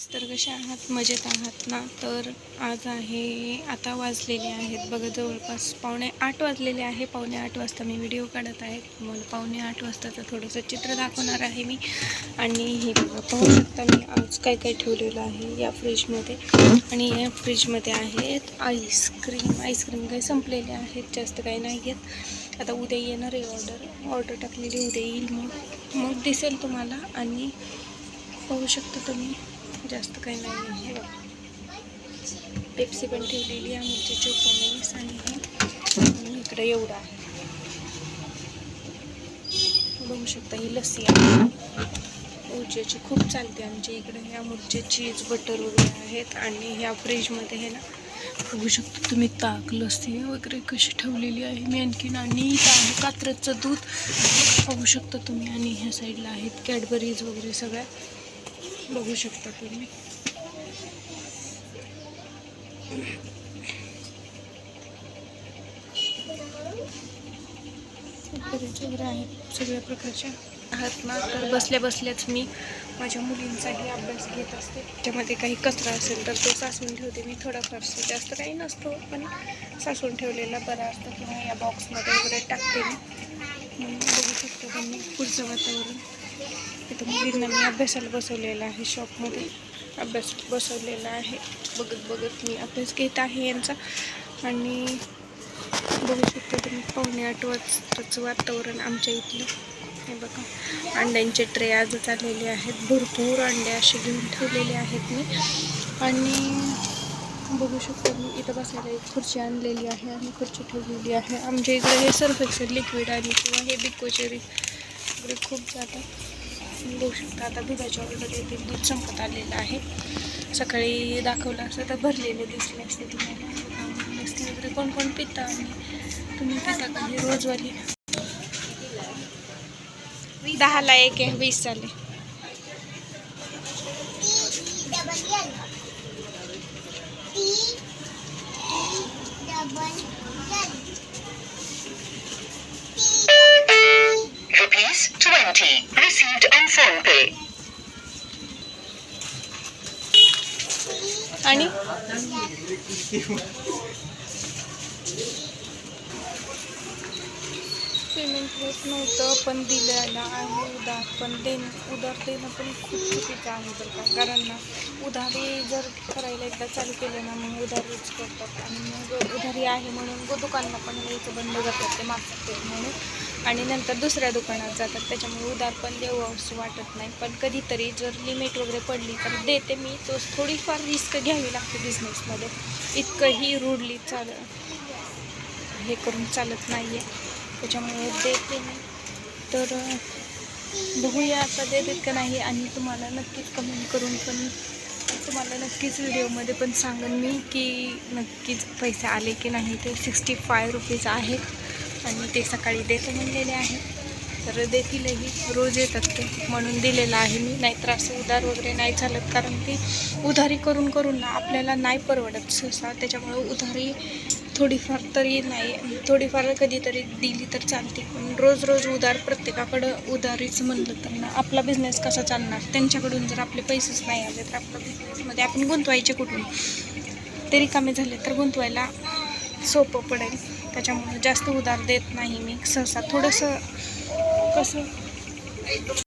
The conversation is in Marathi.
तर कशा आहात, मजेत आहात ना? तर आज आहे, आता वाजलेले आहेत बघा जवळपास 7:45 वाजलेले आहे. 7:45 वाजता मी व्हिडिओ काढत आहे. मला 7:45 वाजताचं थोडंसं चित्र दाखवणार आहे मी. आणि हे बघा, पाहू शकता मी आज काय काय ठेवलेलं आहे या फ्रीजमध्ये. आणि या फ्रीजमध्ये आहेत आईस्क्रीम काही संपलेले आहेत, जास्त काही नाही आहेत. आता उद्या येणार आहे ऑर्डर टाकलेली, उद्या येईल, मग दिसेल तुम्हाला. आणि पाहू शकता तुम्ही, जास्त काही नाही आहे बघा. पेप्सी पण ठेवलेली आहे, आमचे चोकोमेस. आणि इकडे एवढा आहे, बघू शकता. ही लस्सी आहे ऊर्जेची, खूप चालते आमच्या इकडे. ह्या मुरचे चीज बटर वगैरे आहेत. आणि ह्या फ्रीजमध्ये आहे ना, बघू शकता तुम्ही, ताक लस्सी वगैरे कशी ठेवलेली आहे मी आणखीन. आणि इथं आहे कात्रजचं दूध, बघू शकता तुम्ही. आणि ह्या साईडला आहेत कॅडबरीज वगैरे सगळ्या, बघू शकता तुम्ही. वगैरे आहेत सगळ्या प्रकारच्या आहात ना. तर बसल्या बसल्याच मी माझ्या मुलींचाही अभ्यास घेत असते. त्याच्यामध्ये काही कचरा असेल तर तो साचवून ठेवते मी. थोडाफार जास्त काही नसतो, पण साचवून ठेवलेला बरा असतं, किंवा या बॉक्समध्ये वगैरे टाकते मी. बघू शकतो तुम्ही पुढचं वातावरण. इथं मुलींना मी अभ्यासाला बसवलेलं आहे, शॉपमध्ये अभ्यास बसवलेला आहे. बघत बघत मी अभ्यास घेत आहे यांचा. आणि बघू शकता तुम्ही 7:45 वाजताचं वातावरण आमच्या इथलं. हे बघा, अंड्यांचे ट्रे आजच आलेले आहेत, भरपूर अंडे असे घेऊन ठेवलेले आहेत मी. आणि बघू शकतो मी, इथं बसायला एक खुर्ची आणलेली आहे आणि खुर्ची ठेवलेली आहे. आमच्या इकडे हे सर्फ एक्सेल लिक्विड आणि किंवा हे बिकोचेरी वगैरे खूप जातात. बघू शकता. आता दुधाच्या ऑर्डर येतील, दूध संपत आलेलं आहे. सकाळी दाखवलं असं तर भरलेले दिसले असते तुम्हाला. लस्सी वगैरे कोण कोण पिता, आणि तुम्ही पिता का हे रोजवाली? 10ला 1 आहे, 20 झाले. ₹20 received on PhonePe. आणि पेमेंट होत नव्हतं, पण दिलेलं आहे उधार. पण उधार देणं पण खूप चुकीचं आहे बरं का. कारण ना, उधारी जर करायला एकदा चालू केलं ना, मग उधारीच करतात. आणि मग उधारी आहे म्हणून दुकानाला पण यायचं बंद करतात, ते मागतात म्हणून. आणि नंतर दुसऱ्या दुकानात जातात. त्याच्यामुळे उधार पण देऊ असं वाटत नाही. पण कधीतरी जर लिमिट वगैरे पडली तर देते मी. तो थोडीफार रिस्क घ्यावी लागते बिझनेसमध्ये. इतकंही रूडली हे करून चालत नाही आहे, त्याच्यामुळे देते मी. तर बघूया आता देतात का नाही. आणि तुम्हाला नक्कीच कमेंट करून पण, तुम्हाला नक्कीच व्हिडिओमध्ये पण सांगेन मी की नक्कीच पैसे आले की नाही. ते ₹65 आहेत आणि ते सकाळी देतो म्हणलेले आहेत. तर देतीलही, रोज येतात ते, म्हणून दिलेलं आहे मी. नाहीतर असं उधार वगैरे नाही चालत, कारण की उधारी करून करून ना आपल्याला नाही परवडत सहसा. त्याच्यामुळे उधारी थोडीफार तरी नाही, थोडीफार कधीतरी दिली तर चालते. पण रोज रोज उधार, प्रत्येकाकडं उधारीच म्हणलं तर ना आपला बिझनेस कसा चालणार? त्यांच्याकडून जर आपले पैसेच नाही आले तर आपल्या बिझनेसमध्ये आपण गुंतवायचे कुठून? ते रिकामे झाले तर गुंतवायला सोपं पडेल. त्याच्यामुळे जास्त उधार देत नाही मी सहसा. थोडंसं कसं